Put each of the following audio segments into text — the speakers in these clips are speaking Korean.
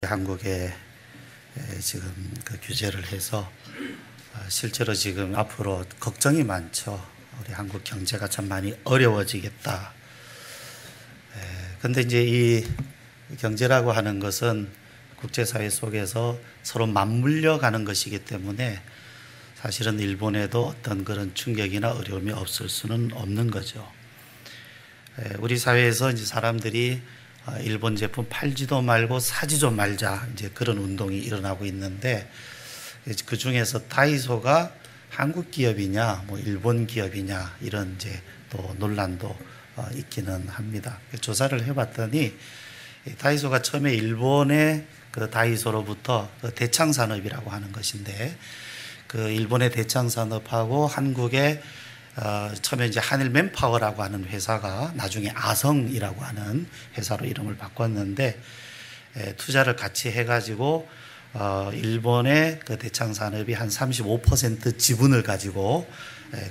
한국에 지금 그 규제를 해서 실제로 지금 앞으로 걱정이 많죠. 우리 한국 경제가 참 많이 어려워지겠다. 근데 이제 이 경제라고 하는 것은 국제사회 속에서 서로 맞물려 가는 것이기 때문에 사실은 일본에도 어떤 그런 충격이나 어려움이 없을 수는 없는 거죠. 우리 사회에서 이제 사람들이 일본 제품 팔지도 말고 사지도 말자, 이제 그런 운동이 일어나고 있는데, 그 중에서 다이소가 한국 기업이냐, 뭐 일본 기업이냐, 이런 이제 또 논란도 있기는 합니다. 조사를 해봤더니, 다이소가 처음에 일본의 그 다이소로부터 그 대창산업이라고 하는 것인데, 그 일본의 대창산업하고 한국의 처음에 이제 한일 맨파워라고 하는 회사가 나중에 아성이라고 하는 회사로 이름을 바꿨는데, 투자를 같이 해가지고 일본의 그 대창산업이 한 35% 지분을 가지고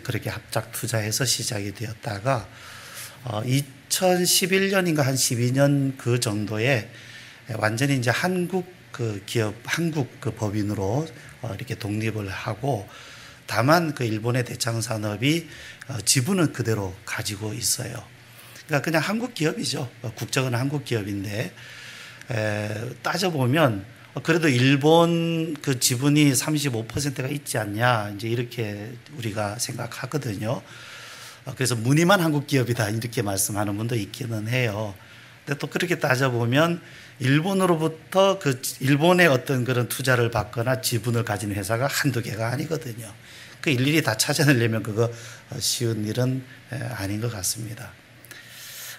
그렇게 합작 투자해서 시작이 되었다가 2011년인가 한 12년 그 정도에 완전히 이제 한국 그 기업, 한국 그 법인으로 이렇게 독립을 하고, 다만 그 일본의 대창산업이 지분은 그대로 가지고 있어요. 그러니까 그냥 한국 기업이죠. 국적은 한국 기업인데, 따져보면 그래도 일본 그 지분이 35%가 있지 않냐, 이제 이렇게 우리가 생각하거든요. 그래서 무늬만 한국 기업이다, 이렇게 말씀하는 분도 있기는 해요. 근데 또 그렇게 따져보면 일본으로부터 그 일본의 어떤 그런 투자를 받거나 지분을 가진 회사가 한두 개가 아니거든요. 그 일일이 다 찾아내려면 그거 쉬운 일은 아닌 것 같습니다.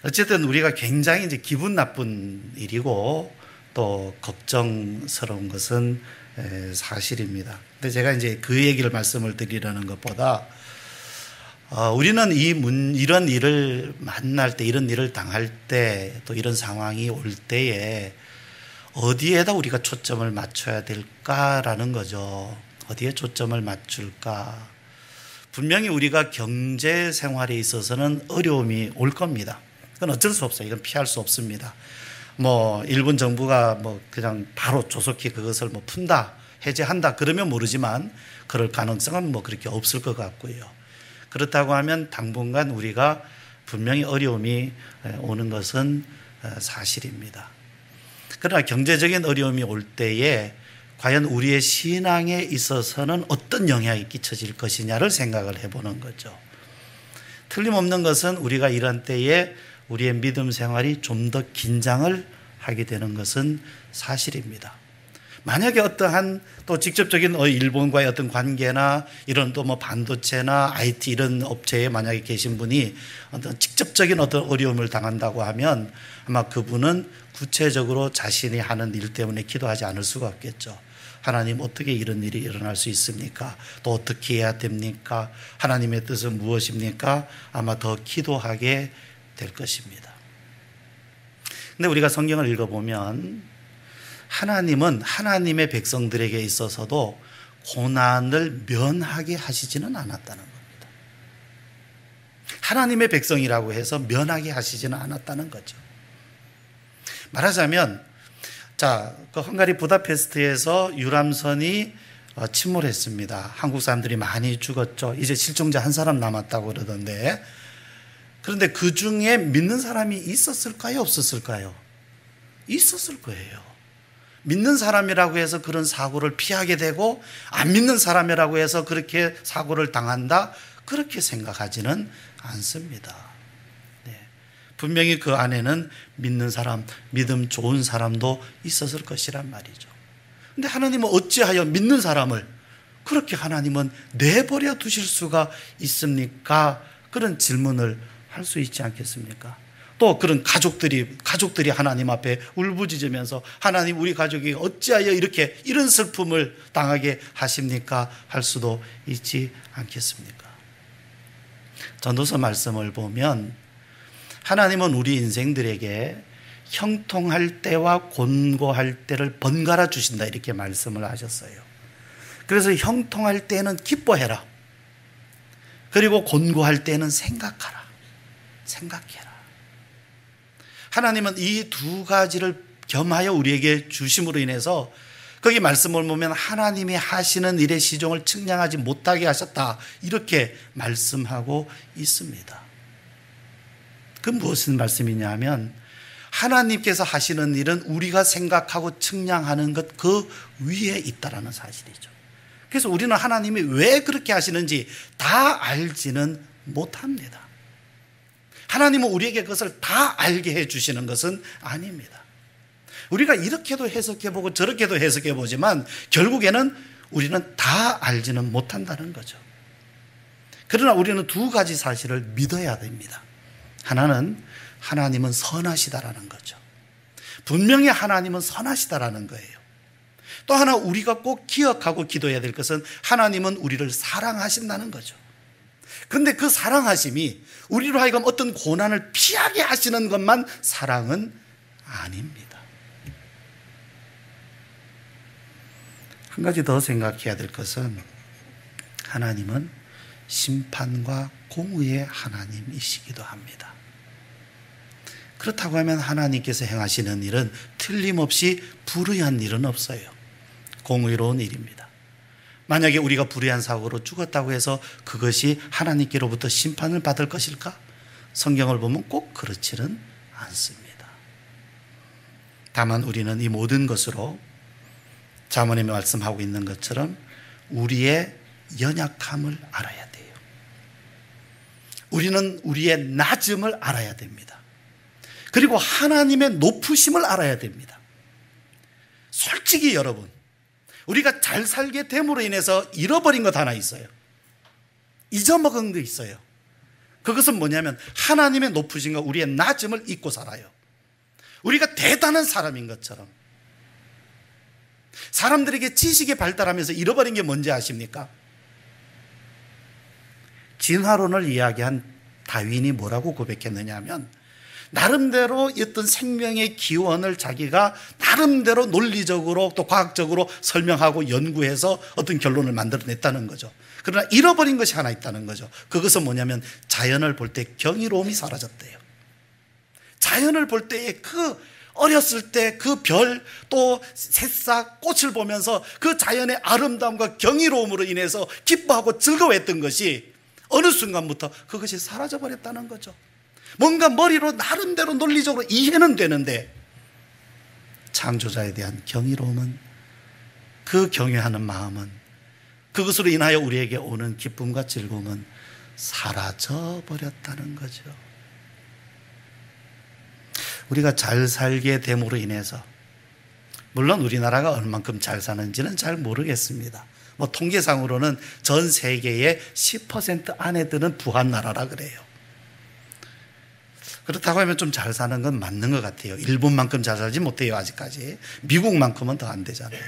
어쨌든 우리가 굉장히 이제 기분 나쁜 일이고 또 걱정스러운 것은 사실입니다. 근데 제가 이제 그 얘기를 말씀을 드리려는 것보다 우리는 이런 일을 만날 때, 이런 일을 당할 때, 또 이런 상황이 올 때에 어디에다 우리가 초점을 맞춰야 될까라는 거죠. 어디에 초점을 맞출까? 분명히 우리가 경제 생활에 있어서는 어려움이 올 겁니다. 그건 어쩔 수 없어요. 이건 피할 수 없습니다. 뭐 일본 정부가 뭐 그냥 바로 조속히 그것을 뭐 푼다, 해제한다 그러면 모르지만 그럴 가능성은 뭐 그렇게 없을 것 같고요. 그렇다고 하면 당분간 우리가 분명히 어려움이 오는 것은 사실입니다. 그러나 경제적인 어려움이 올 때에 과연 우리의 신앙에 있어서는 어떤 영향이 끼쳐질 것이냐를 생각을 해보는 거죠. 틀림없는 것은 우리가 이런 때에 우리의 믿음 생활이 좀 더 긴장을 하게 되는 것은 사실입니다. 만약에 어떠한 또 직접적인 일본과의 어떤 관계나 이런 또 뭐 반도체나 IT 이런 업체에 만약에 계신 분이 어떤 직접적인 어떤 어려움을 당한다고 하면 아마 그분은 구체적으로 자신이 하는 일 때문에 기도하지 않을 수가 없겠죠. 하나님, 어떻게 이런 일이 일어날 수 있습니까? 또 어떻게 해야 됩니까? 하나님의 뜻은 무엇입니까? 아마 더 기도하게 될 것입니다. 근데 우리가 성경을 읽어보면 하나님은 하나님의 백성들에게 있어서도 고난을 면하게 하시지는 않았다는 겁니다. 하나님의 백성이라고 해서 면하게 하시지는 않았다는 거죠. 말하자면, 자, 그 헝가리 부다페스트에서 유람선이 침몰했습니다. 한국 사람들이 많이 죽었죠. 이제 실종자 한 사람 남았다고 그러던데, 그런데 그 중에 믿는 사람이 있었을까요? 없었을까요? 있었을 거예요. 믿는 사람이라고 해서 그런 사고를 피하게 되고, 안 믿는 사람이라고 해서 그렇게 사고를 당한다, 그렇게 생각하지는 않습니다. 네. 분명히 그 안에는 믿는 사람, 믿음 좋은 사람도 있었을 것이란 말이죠. 근데 하나님은 어찌하여 믿는 사람을 그렇게 하나님은 내버려 두실 수가 있습니까? 그런 질문을 할 수 있지 않겠습니까? 또 그런 가족들이 하나님 앞에 울부짖으면서 하나님, 우리 가족이 어찌하여 이런 슬픔을 당하게 하십니까? 할 수도 있지 않겠습니까? 전도서 말씀을 보면 하나님은 우리 인생들에게 형통할 때와 곤고할 때를 번갈아 주신다, 이렇게 말씀을 하셨어요. 그래서 형통할 때는 기뻐해라. 그리고 곤고할 때는 생각해라. 하나님은 이 두 가지를 겸하여 우리에게 주심으로 인해서 거기 말씀을 보면 하나님이 하시는 일의 시종을 측량하지 못하게 하셨다, 이렇게 말씀하고 있습니다. 그 무슨 말씀이냐 하면 하나님께서 하시는 일은 우리가 생각하고 측량하는 것 그 위에 있다라는 사실이죠. 그래서 우리는 하나님이 왜 그렇게 하시는지 다 알지는 못합니다. 하나님은 우리에게 그것을 다 알게 해주시는 것은 아닙니다. 우리가 이렇게도 해석해보고 저렇게도 해석해보지만 결국에는 우리는 다 알지는 못한다는 거죠. 그러나 우리는 두 가지 사실을 믿어야 됩니다. 하나는 하나님은 선하시다라는 거죠. 분명히 하나님은 선하시다라는 거예요. 또 하나 우리가 꼭 기억하고 기도해야 될 것은 하나님은 우리를 사랑하신다는 거죠. 그런데 그 사랑하심이 우리로 하여금 어떤 고난을 피하게 하시는 것만 사랑은 아닙니다. 한 가지 더 생각해야 될 것은 하나님은 심판과 공의의 하나님이시기도 합니다. 그렇다고 하면 하나님께서 행하시는 일은 틀림없이 불의한 일은 없어요. 공의로운 일입니다. 만약에 우리가 불의한 사고로 죽었다고 해서 그것이 하나님께로부터 심판을 받을 것일까? 성경을 보면 꼭 그렇지는 않습니다. 다만 우리는 이 모든 것으로 자문이 말씀하고 있는 것처럼 우리의 연약함을 알아야 돼요. 우리는 우리의 낮음을 알아야 됩니다. 그리고 하나님의 높으심을 알아야 됩니다. 솔직히 여러분, 우리가 잘 살게 됨으로 인해서 잃어버린 것 하나 있어요. 잊어먹은 게 있어요. 그것은 뭐냐면 하나님의 높으심과 우리의 낮음을 잊고 살아요. 우리가 대단한 사람인 것처럼. 사람들에게 지식이 발달하면서 잃어버린 게 뭔지 아십니까? 진화론을 이야기한 다윈이 뭐라고 고백했느냐 하면 나름대로 어떤 생명의 기원을 자기가 나름대로 논리적으로 또 과학적으로 설명하고 연구해서 어떤 결론을 만들어냈다는 거죠. 그러나 잃어버린 것이 하나 있다는 거죠. 그것은 뭐냐면 자연을 볼 때 경이로움이 사라졌대요. 자연을 볼 때의 그 어렸을 때 그 별, 또 새싹, 꽃을 보면서 그 자연의 아름다움과 경이로움으로 인해서 기뻐하고 즐거워했던 것이 어느 순간부터 그것이 사라져버렸다는 거죠. 뭔가 머리로 나름대로 논리적으로 이해는 되는데 창조자에 대한 경이로움은, 그 경외하는 마음은, 그것으로 인하여 우리에게 오는 기쁨과 즐거움은 사라져버렸다는 거죠. 우리가 잘 살게 됨으로 인해서, 물론 우리나라가 얼만큼 잘 사는지는 잘 모르겠습니다. 통계상으로는 전 세계의 10% 안에 드는 부한 나라라 그래요. 그렇다고 하면 좀 잘 사는 건 맞는 것 같아요. 일본만큼 잘 살지 못해요, 아직까지. 미국만큼은 더 안 되잖아요.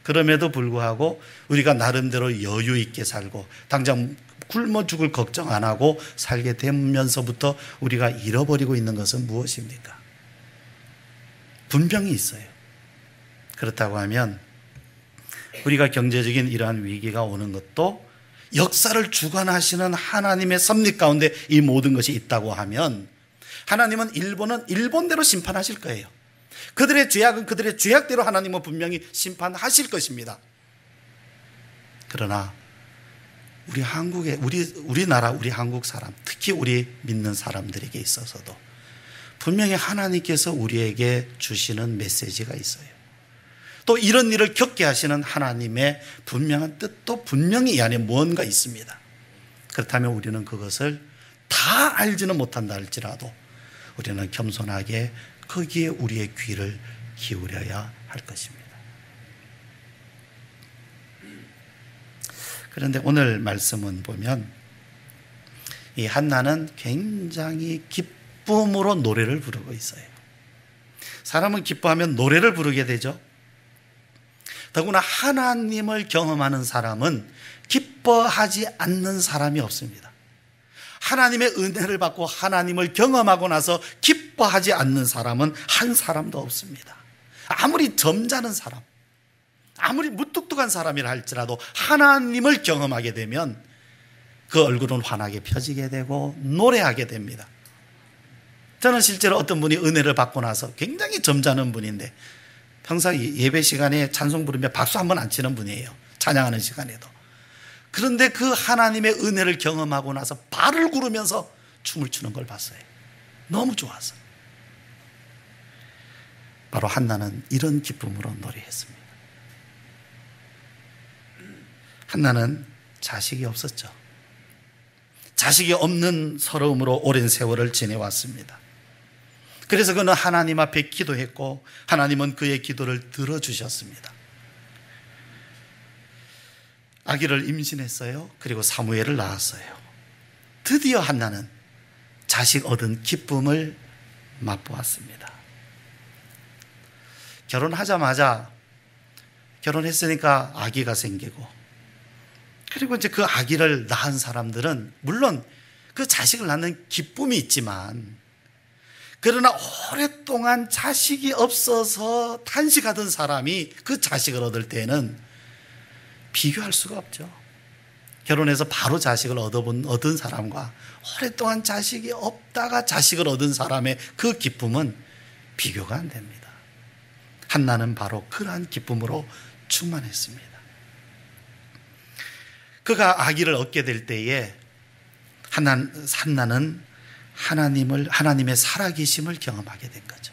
그럼에도 불구하고 우리가 나름대로 여유 있게 살고 당장 굶어 죽을 걱정 안 하고 살게 되면서부터 우리가 잃어버리고 있는 것은 무엇입니까? 분명히 있어요. 그렇다고 하면 우리가 경제적인 이러한 위기가 오는 것도 역사를 주관하시는 하나님의 섭리 가운데 이 모든 것이 있다고 하면 하나님은 일본은 일본대로 심판하실 거예요. 그들의 죄악은 그들의 죄악대로 하나님은 분명히 심판하실 것입니다. 그러나 우리 한국에, 우리나라, 우리 한국 사람, 특히 우리 믿는 사람들에게 있어서도 분명히 하나님께서 우리에게 주시는 메시지가 있어요. 또 이런 일을 겪게 하시는 하나님의 분명한 뜻도 분명히 이 안에 무언가 있습니다. 그렇다면 우리는 그것을 다 알지는 못한다 할지라도 우리는 겸손하게 거기에 우리의 귀를 기울여야 할 것입니다. 그런데 오늘 말씀은 보면 이 한나는 굉장히 기쁨으로 노래를 부르고 있어요. 사람은 기뻐하면 노래를 부르게 되죠. 더구나 하나님을 경험하는 사람은 기뻐하지 않는 사람이 없습니다. 하나님의 은혜를 받고 하나님을 경험하고 나서 기뻐하지 않는 사람은 한 사람도 없습니다. 아무리 점잖은 사람, 아무리 무뚝뚝한 사람이라 할지라도 하나님을 경험하게 되면 그 얼굴은 환하게 펴지게 되고 노래하게 됩니다. 저는 실제로 어떤 분이 은혜를 받고 나서 굉장히 점잖은 분인데 평소 예배 시간에 찬송 부르면 박수 한 번 안 치는 분이에요. 찬양하는 시간에도. 그런데 그 하나님의 은혜를 경험하고 나서 발을 구르면서 춤을 추는 걸 봤어요. 너무 좋아서. 바로 한나는 이런 기쁨으로 노래했습니다. 한나는 자식이 없었죠. 자식이 없는 서러움으로 오랜 세월을 지내왔습니다. 그래서 그는 하나님 앞에 기도했고 하나님은 그의 기도를 들어주셨습니다. 아기를 임신했어요. 그리고 사무엘을 낳았어요. 드디어 한나는 자식 얻은 기쁨을 맛보았습니다. 결혼하자마자 결혼했으니까 아기가 생기고 그리고 이제 그 아기를 낳은 사람들은 물론 그 자식을 낳는 기쁨이 있지만 그러나 오랫동안 자식이 없어서 탄식하던 사람이 그 자식을 얻을 때는 비교할 수가 없죠. 결혼해서 바로 자식을 얻은 사람과 오랫동안 자식이 없다가 자식을 얻은 사람의 그 기쁨은 비교가 안 됩니다. 한나는 바로 그러한 기쁨으로 충만했습니다. 그가 아기를 얻게 될 때에 한나는 하나님의 살아계심을 경험하게 된 거죠.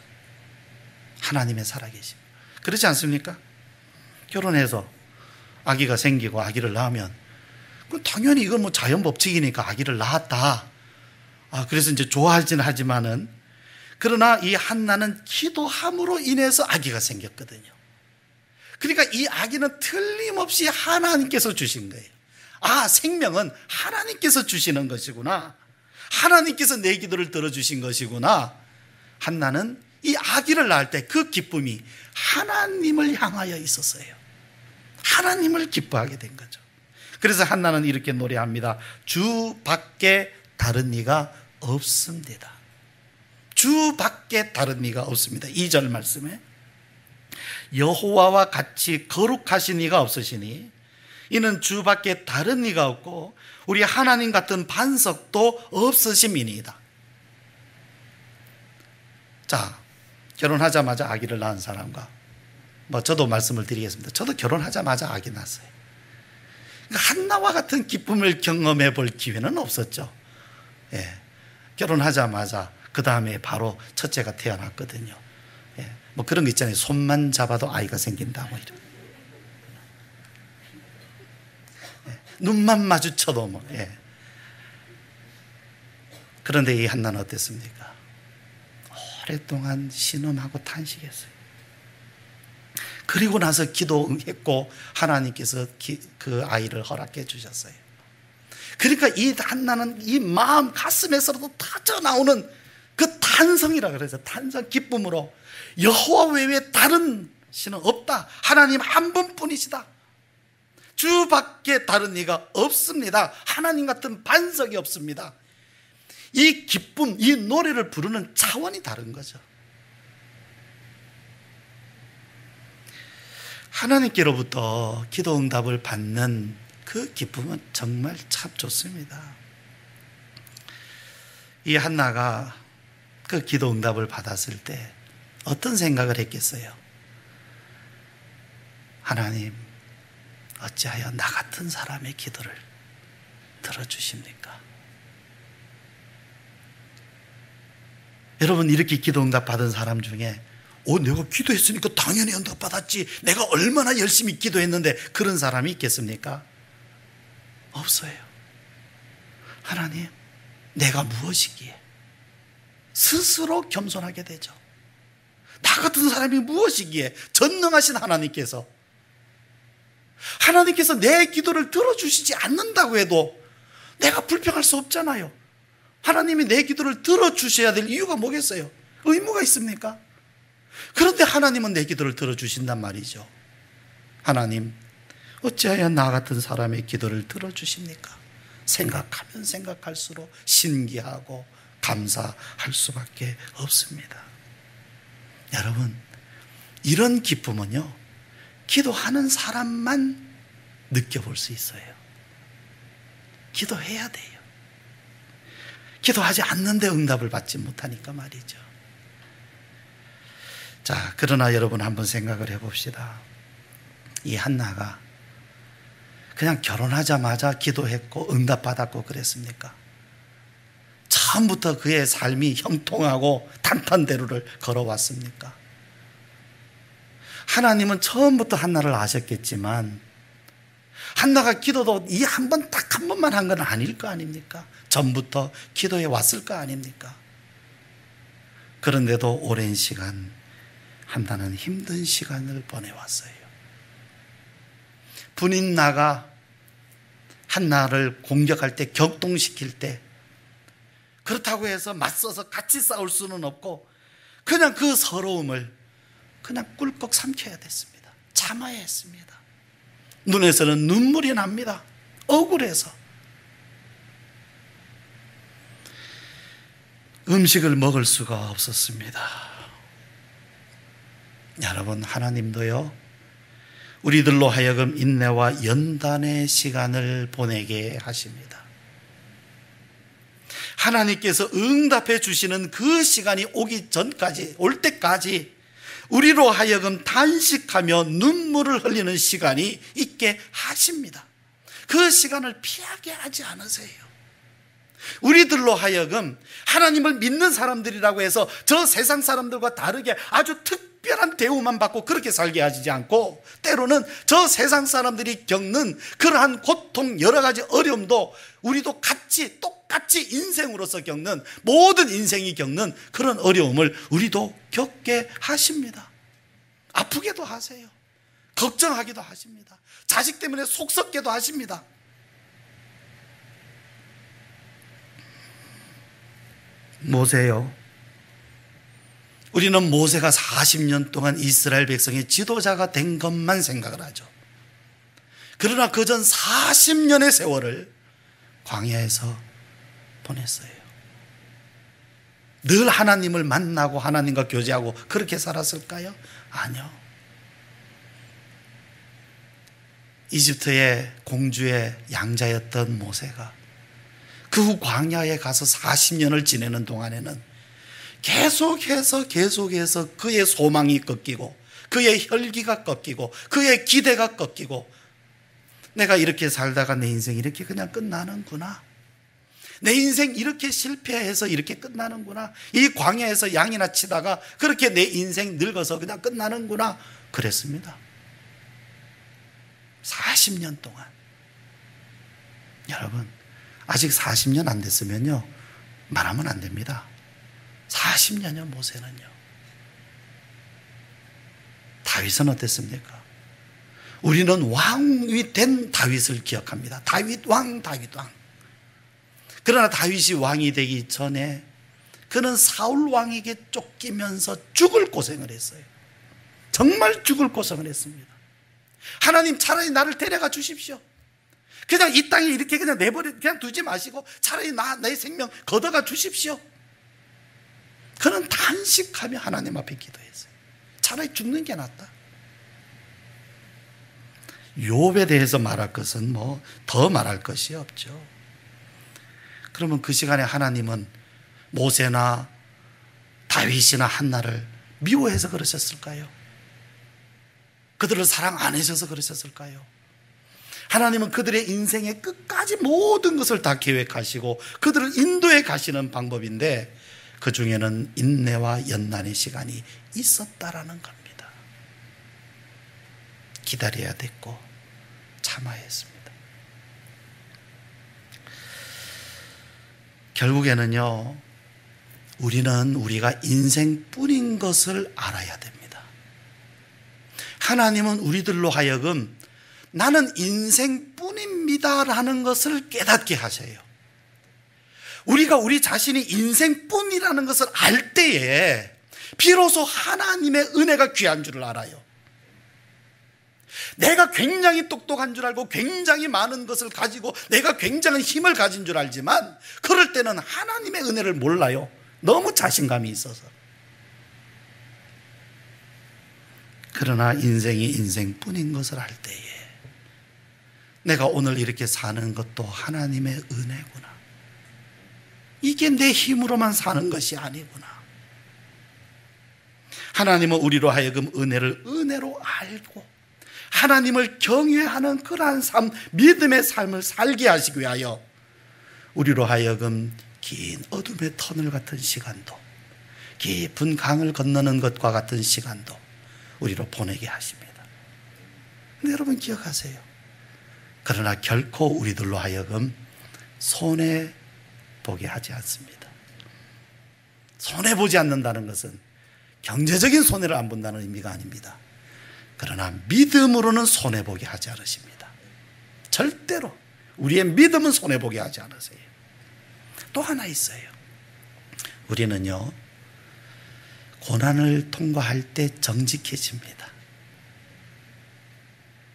하나님의 살아계심. 그렇지 않습니까? 결혼해서 아기가 생기고 아기를 낳으면 당연히 이건 뭐 자연 법칙이니까 아기를 낳았다. 그래서 이제 좋아하지는 하지만은 그러나 이 한나는 기도함으로 인해서 아기가 생겼거든요. 그러니까 이 아기는 틀림없이 하나님께서 주신 거예요. 생명은 하나님께서 주시는 것이구나. 하나님께서 내 기도를 들어주신 것이구나. 한나는 이 아기를 낳을 때 그 기쁨이 하나님을 향하여 있었어요. 하나님을 기뻐하게 된 거죠. 그래서 한나는 이렇게 노래합니다. 주 밖에 다른 이가 없습니다. 주 밖에 다른 이가 없습니다. 2절 말씀에 여호와와 같이 거룩하신 이가 없으시니 이는 주 밖에 다른 이가 없고 우리 하나님 같은 반석도 없으심이니이다. 자, 결혼하자마자 아기를 낳은 사람과 저도 말씀을 드리겠습니다. 저도 결혼하자마자 아기 낳았어요. 그러니까 한나와 같은 기쁨을 경험해 볼 기회는 없었죠. 결혼하자마자 그 다음에 바로 첫째가 태어났거든요. 그런 거 있잖아요. 손만 잡아도 아이가 생긴다 이런. 눈만 마주쳐도 그런데 이 한나는 어땠습니까? 오랫동안 신음하고 탄식했어요. 그리고 나서 기도했고 하나님께서 그 아이를 허락해 주셨어요. 그러니까 이 한나는 이 마음 가슴에서도 터져 나오는 그 탄성이라 그래서 탄성 기쁨으로 여호와 외에 다른 신은 없다. 하나님 한 분뿐이시다. 주밖에 다른 이가 없습니다. 하나님 같은 반석이 없습니다. 이 기쁨, 이 노래를 부르는 차원이 다른 거죠. 하나님께로부터 기도 응답을 받는 그 기쁨은 정말 참 좋습니다. 이 한나가 그 기도 응답을 받았을 때 어떤 생각을 했겠어요? 하나님, 어찌하여 나 같은 사람의 기도를 들어주십니까? 여러분, 이렇게 기도 응답 받은 사람 중에 내가 기도했으니까 당연히 응답 받았지, 내가 얼마나 열심히 기도했는데, 그런 사람이 있겠습니까? 없어요. 하나님, 내가 무엇이기에? 스스로 겸손하게 되죠. 나 같은 사람이 무엇이기에? 전능하신 하나님께서 내 기도를 들어주시지 않는다고 해도 내가 불평할 수 없잖아요. 하나님이 내 기도를 들어주셔야 될 이유가 뭐겠어요? 의무가 있습니까? 그런데 하나님은 내 기도를 들어주신단 말이죠. 하나님, 어찌하여 나 같은 사람의 기도를 들어주십니까? 생각하면 생각할수록 신기하고 감사할 수밖에 없습니다. 여러분, 이런 기쁨은요, 기도하는 사람만 느껴볼 수 있어요. 기도해야 돼요. 기도하지 않는데 응답을 받지 못하니까 말이죠. 자, 그러나 여러분 한번 생각을 해봅시다. 이 한나가 그냥 결혼하자마자 기도했고 응답받았고 그랬습니까? 처음부터 그의 삶이 형통하고 탄탄대로를 걸어왔습니까? 하나님은 처음부터 한나를 아셨겠지만 한나가 기도도 이 한 번 딱 한 번만 한 건 아닐 거 아닙니까? 전부터 기도해 왔을 거 아닙니까? 그런데도 오랜 시간 한나는 힘든 시간을 보내왔어요. 분인나가 한나를 공격할 때, 격동시킬 때 그렇다고 해서 맞서서 같이 싸울 수는 없고 그냥 그 서러움을 그냥 꿀꺽 삼켜야 됐습니다. 참아야 했습니다. 눈에서는 눈물이 납니다. 억울해서. 음식을 먹을 수가 없었습니다. 여러분, 하나님도요, 우리들로 하여금 인내와 연단의 시간을 보내게 하십니다. 하나님께서 응답해 주시는 그 시간이 오기 전까지, 올 때까지 우리로 하여금 단식하며 눈물을 흘리는 시간이 있게 하십니다. 그 시간을 피하게 하지 않으세요. 우리들로 하여금 하나님을 믿는 사람들이라고 해서 저 세상 사람들과 다르게 아주 특별한 대우만 받고 그렇게 살게 하지 않고, 때로는 저 세상 사람들이 겪는 그러한 고통, 여러 가지 어려움도 우리도 똑같이 인생으로서 겪는, 모든 인생이 겪는 그런 어려움을 우리도 겪게 하십니다. 아프게도 하세요. 걱정하기도 하십니다. 자식 때문에 속 썩게도 하십니다. 모세요. 우리는 모세가 40년 동안 이스라엘 백성의 지도자가 된 것만 생각을 하죠. 그러나 그 전 40년의 세월을 광야에서 보냈어요. 늘 하나님을 만나고 하나님과 교제하고 그렇게 살았을까요? 아니요. 이집트의 공주의 양자였던 모세가 그 후 광야에 가서 40년을 지내는 동안에는 계속해서 그의 소망이 꺾이고 그의 혈기가 꺾이고 그의 기대가 꺾이고, 내가 이렇게 살다가 내 인생이 이렇게 그냥 끝나는구나, 내 인생 이렇게 실패해서 이렇게 끝나는구나, 이 광야에서 양이나 치다가 그렇게 내 인생 늙어서 그냥 끝나는구나, 그랬습니다. 40년 동안. 여러분, 아직 40년 안 됐으면요, 말하면 안 됩니다. 40년이요, 모세는요. 다윗은 어땠습니까? 우리는 왕이 된 다윗을 기억합니다. 다윗 왕. 그러나 다윗이 왕이 되기 전에 그는 사울 왕에게 쫓기면서 죽을 고생을 했어요. 정말 죽을 고생을 했습니다. 하나님, 차라리 나를 데려가 주십시오. 그냥 이 땅에 이렇게 그냥 그냥 두지 마시고 차라리 내 생명 걷어가 주십시오. 그는 단식하며 하나님 앞에 기도했어요. 차라리 죽는 게 낫다. 욥에 대해서 말할 것은 더 말할 것이 없죠. 그러면 그 시간에 하나님은 모세나 다윗이나 한나를 미워해서 그러셨을까요? 그들을 사랑 안 해줘서 그러셨을까요? 하나님은 그들의 인생의 끝까지 모든 것을 다 계획하시고 그들을 인도해 가시는 방법인데, 그 중에는 인내와 연단의 시간이 있었다라는 겁니다. 기다려야 됐고 참아야 했습니다. 결국에는요, 우리는 우리가 인생뿐인 것을 알아야 됩니다. 하나님은 우리들로 하여금 나는 인생뿐입니다 라는 것을 깨닫게 하셔요. 우리가 우리 자신이 인생뿐이라는 것을 알 때에 비로소 하나님의 은혜가 귀한 줄을 알아요. 내가 굉장히 똑똑한 줄 알고 굉장히 많은 것을 가지고 내가 굉장한 힘을 가진 줄 알지만, 그럴 때는 하나님의 은혜를 몰라요. 너무 자신감이 있어서. 그러나 인생이 인생뿐인 것을 알 때에 내가 오늘 이렇게 사는 것도 하나님의 은혜구나, 이게 내 힘으로만 사는 것이 아니구나. 하나님은 우리로 하여금 은혜를 은혜로 알고 하나님을 경외하는 그러한 삶, 믿음의 삶을 살게 하시기 위하여 우리로 하여금 긴 어둠의 터널 같은 시간도, 깊은 강을 건너는 것과 같은 시간도 우리로 보내게 하십니다. 근데 여러분 기억하세요. 그러나 결코 우리들로 하여금 손해보게 하지 않습니다. 손해보지 않는다는 것은 경제적인 손해를 안 본다는 의미가 아닙니다. 그러나 믿음으로는 손해보게 하지 않으십니다. 절대로 우리의 믿음은 손해보게 하지 않으세요. 또 하나 있어요. 우리는요, 고난을 통과할 때 정직해집니다.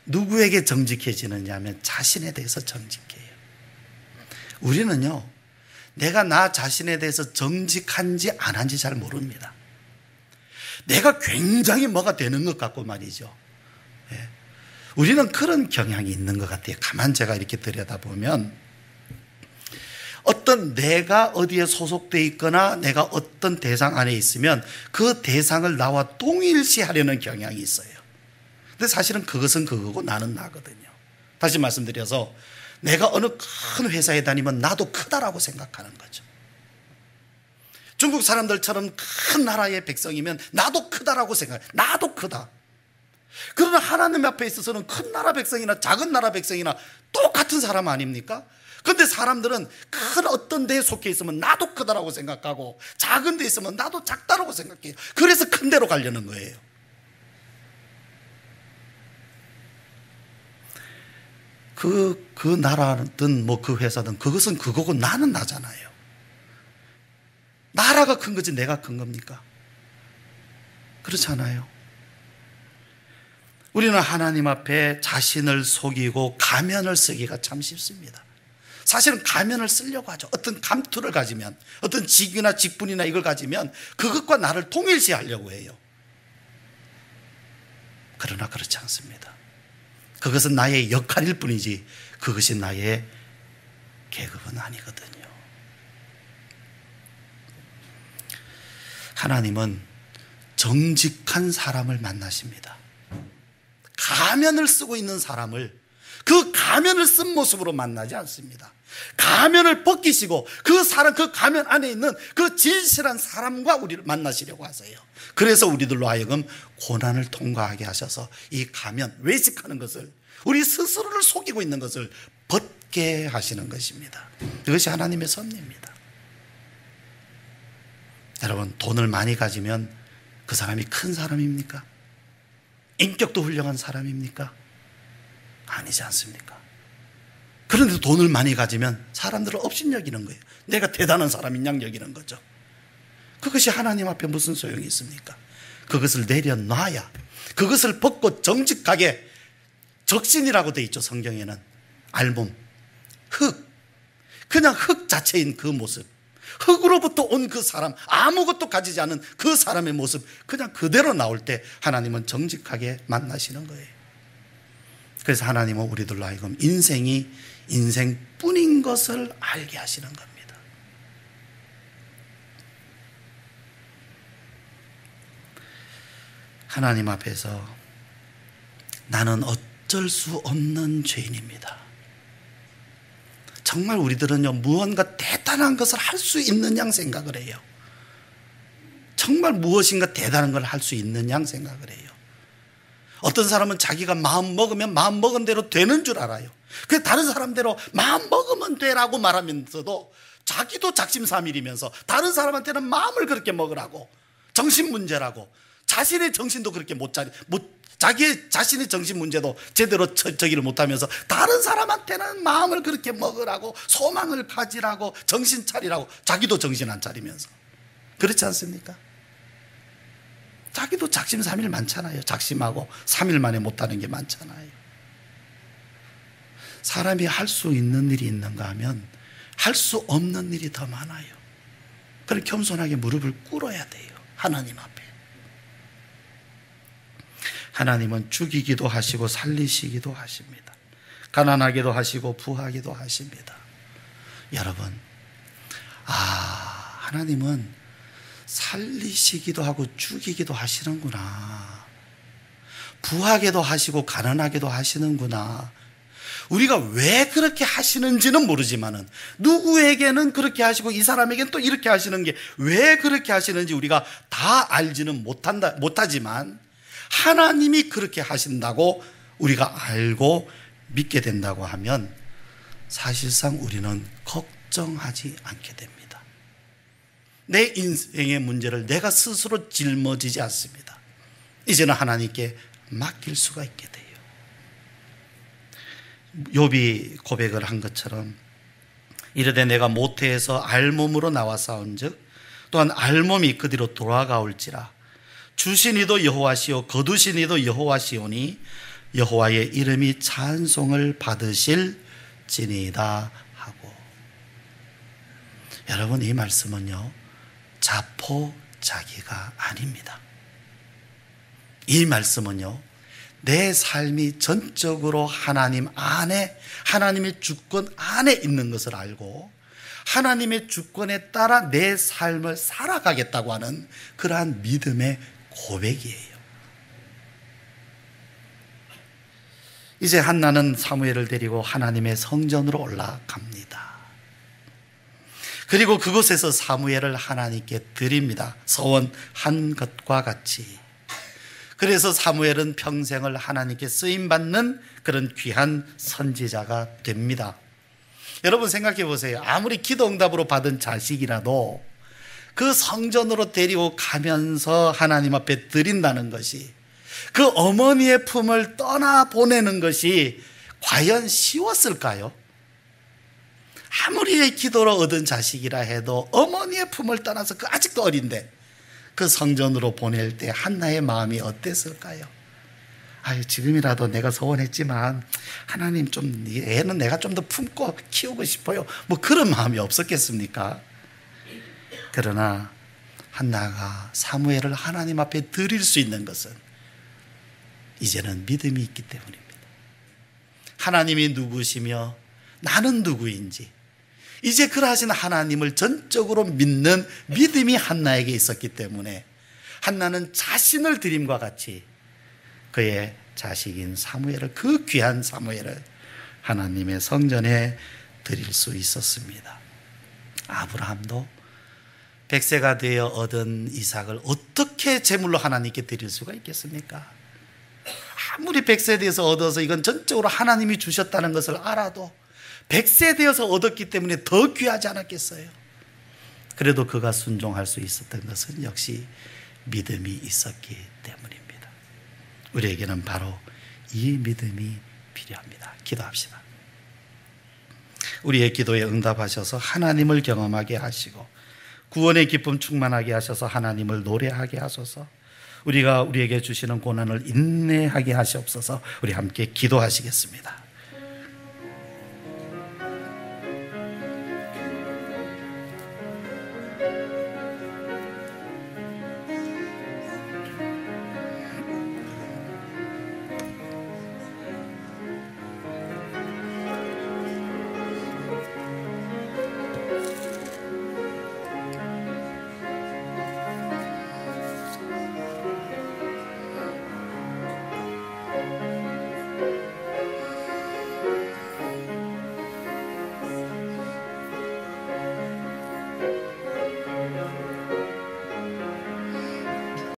누구에게 정직해지느냐 하면 자신에 대해서 정직해요. 우리는요, 내가 나 자신에 대해서 정직한지 안 한지 잘 모릅니다. 내가 굉장히 뭐가 되는 것 같고 말이죠. 예. 우리는 그런 경향이 있는 것 같아요. 가만 제가 이렇게 들여다보면 어떤 내가 어디에 소속되어 있거나 내가 어떤 대상 안에 있으면 그 대상을 나와 동일시하려는 경향이 있어요. 근데 사실은 그것은 그거고 나는 나거든요. 다시 말씀드려서 내가 어느 큰 회사에 다니면 나도 크다라고 생각하는 거죠. 중국 사람들처럼 큰 나라의 백성이면 나도 크다라고 생각해요. 나도 크다. 그러나 하나님 앞에 있어서는 큰 나라 백성이나 작은 나라 백성이나 똑같은 사람 아닙니까? 그런데 사람들은 큰 어떤 데에 속해 있으면 나도 크다라고 생각하고 작은 데에 있으면 나도 작다라고 생각해요. 그래서 큰 데로 가려는 거예요. 그 나라든 뭐 그 회사든 그것은 그거고 나는 나잖아요. 나라가 큰 거지 내가 큰 겁니까? 그렇잖아요. 우리는 하나님 앞에 자신을 속이고 가면을 쓰기가 참 쉽습니다. 사실은 가면을 쓰려고 하죠. 어떤 감투를 가지면, 어떤 직위나 직분이나 이걸 가지면 그것과 나를 통일시하려고 해요. 그러나 그렇지 않습니다. 그것은 나의 역할일 뿐이지 그것이 나의 계급은 아니거든요. 하나님은 정직한 사람을 만나십니다. 가면을 쓰고 있는 사람을 그 가면을 쓴 모습으로 만나지 않습니다. 가면을 벗기시고 그 사람, 그 가면 안에 있는 그 진실한 사람과 우리를 만나시려고 하세요. 그래서 우리들로 하여금 고난을 통과하게 하셔서 이 가면, 외식하는 것을, 우리 스스로를 속이고 있는 것을 벗게 하시는 것입니다. 이것이 하나님의 섭리입니다. 여러분, 돈을 많이 가지면 그 사람이 큰 사람입니까? 인격도 훌륭한 사람입니까? 아니지 않습니까? 그런데 돈을 많이 가지면 사람들을 업신여기는 거예요. 내가 대단한 사람인 양 여기는 거죠. 그것이 하나님 앞에 무슨 소용이 있습니까? 그것을 내려놔야, 그것을 벗고 정직하게, 적신이라고 되어 있죠. 성경에는 알몸, 흙, 그냥 흙 자체인 그 모습, 흙으로부터 온 그 사람, 아무것도 가지지 않은 그 사람의 모습 그냥 그대로 나올 때 하나님은 정직하게 만나시는 거예요. 그래서 하나님은 우리들로 하여금 인생이 인생뿐인 것을 알게 하시는 겁니다. 하나님 앞에서 나는 어쩔 수 없는 죄인입니다. 정말 우리들은요, 무언가 대단한 것을 할 수 있는 양 생각을 해요. 정말 무엇인가 대단한 걸 할 수 있는 양 생각을 해요. 어떤 사람은 자기가 마음 먹으면 마음 먹은 대로 되는 줄 알아요. 그래서 다른 사람대로 마음 먹으면 되라고 말하면서도 자기도 작심삼일이면서 다른 사람한테는 마음을 그렇게 먹으라고, 정신 문제라고, 자신의 정신도 그렇게 자기의 자신의 정신 문제도 제대로 저기를 못하면서 다른 사람한테는 마음을 그렇게 먹으라고, 소망을 가지라고, 정신 차리라고, 자기도 정신 안 차리면서. 그렇지 않습니까? 자기도 작심삼일 많잖아요. 작심하고 3일 만에 못하는 게 많잖아요. 사람이 할 수 있는 일이 있는가 하면 할 수 없는 일이 더 많아요. 그럼 겸손하게 무릎을 꿇어야 돼요. 하나님 앞에. 하나님은 죽이기도 하시고 살리시기도 하십니다. 가난하게도 하시고 부하게도 하십니다. 여러분, 하나님은 살리시기도 하고 죽이기도 하시는구나. 부하게도 하시고 가난하게도 하시는구나. 우리가 왜 그렇게 하시는지는 모르지만은 누구에게는 그렇게 하시고 이 사람에게는 또 이렇게 하시는 게 왜 그렇게 하시는지 우리가 다 알지는 못하지만 하나님이 그렇게 하신다고 우리가 알고 믿게 된다고 하면 사실상 우리는 걱정하지 않게 됩니다. 내 인생의 문제를 내가 스스로 짊어지지 않습니다. 이제는 하나님께 맡길 수가 있게 돼요. 욥이 고백을 한 것처럼 이르되 내가 모태에서 알몸으로 나와 싸운즉 또한 알몸이 그 뒤로 돌아가올지라 주신 이도 여호와시오 거두신 이도 여호와시오니 여호와의 이름이 찬송을 받으실지니이다 하고. 여러분, 이 말씀은요 자포자기가 아닙니다. 이 말씀은요 내 삶이 전적으로 하나님 안에, 하나님의 주권 안에 있는 것을 알고 하나님의 주권에 따라 내 삶을 살아가겠다고 하는 그러한 믿음의 고백이에요. 이제 한나는 사무엘을 데리고 하나님의 성전으로 올라갑니다. 그리고 그곳에서 사무엘을 하나님께 드립니다. 서원한 것과 같이. 그래서 사무엘은 평생을 하나님께 쓰임받는 그런 귀한 선지자가 됩니다. 여러분 생각해 보세요. 아무리 기도 응답으로 받은 자식이라도 그 성전으로 데리고 가면서 하나님 앞에 드린다는 것이, 그 어머니의 품을 떠나보내는 것이 과연 쉬웠을까요? 아무리 기도로 얻은 자식이라 해도 어머니의 품을 떠나서 그 아직도 어린데 그 성전으로 보낼 때 한나의 마음이 어땠을까요? 지금이라도 내가 소원했지만 하나님 좀 애는 내가 좀 더 품고 키우고 싶어요. 뭐 그런 마음이 없었겠습니까? 그러나 한나가 사무엘을 하나님 앞에 드릴 수 있는 것은 이제는 믿음이 있기 때문입니다. 하나님이 누구시며 나는 누구인지 이제 그러하신 하나님을 전적으로 믿는 믿음이 한나에게 있었기 때문에 한나는 자신을 드림과 같이 그의 자식인 사무엘을, 그 귀한 사무엘을 하나님의 성전에 드릴 수 있었습니다. 아브라함도 100세가 되어 얻은 이삭을 어떻게 제물로 하나님께 드릴 수가 있겠습니까? 아무리 100세 되어서 얻어서 이건 전적으로 하나님이 주셨다는 것을 알아도 100세 되어서 얻었기 때문에 더 귀하지 않았겠어요? 그래도 그가 순종할 수 있었던 것은 역시 믿음이 있었기 때문입니다. 우리에게는 바로 이 믿음이 필요합니다. 기도합시다. 우리의 기도에 응답하셔서 하나님을 경험하게 하시고 구원의 기쁨 충만하게 하셔서 하나님을 노래하게 하소서. 우리가 우리에게 주시는 고난을 인내하게 하시옵소서. 우리 함께 기도하시겠습니다.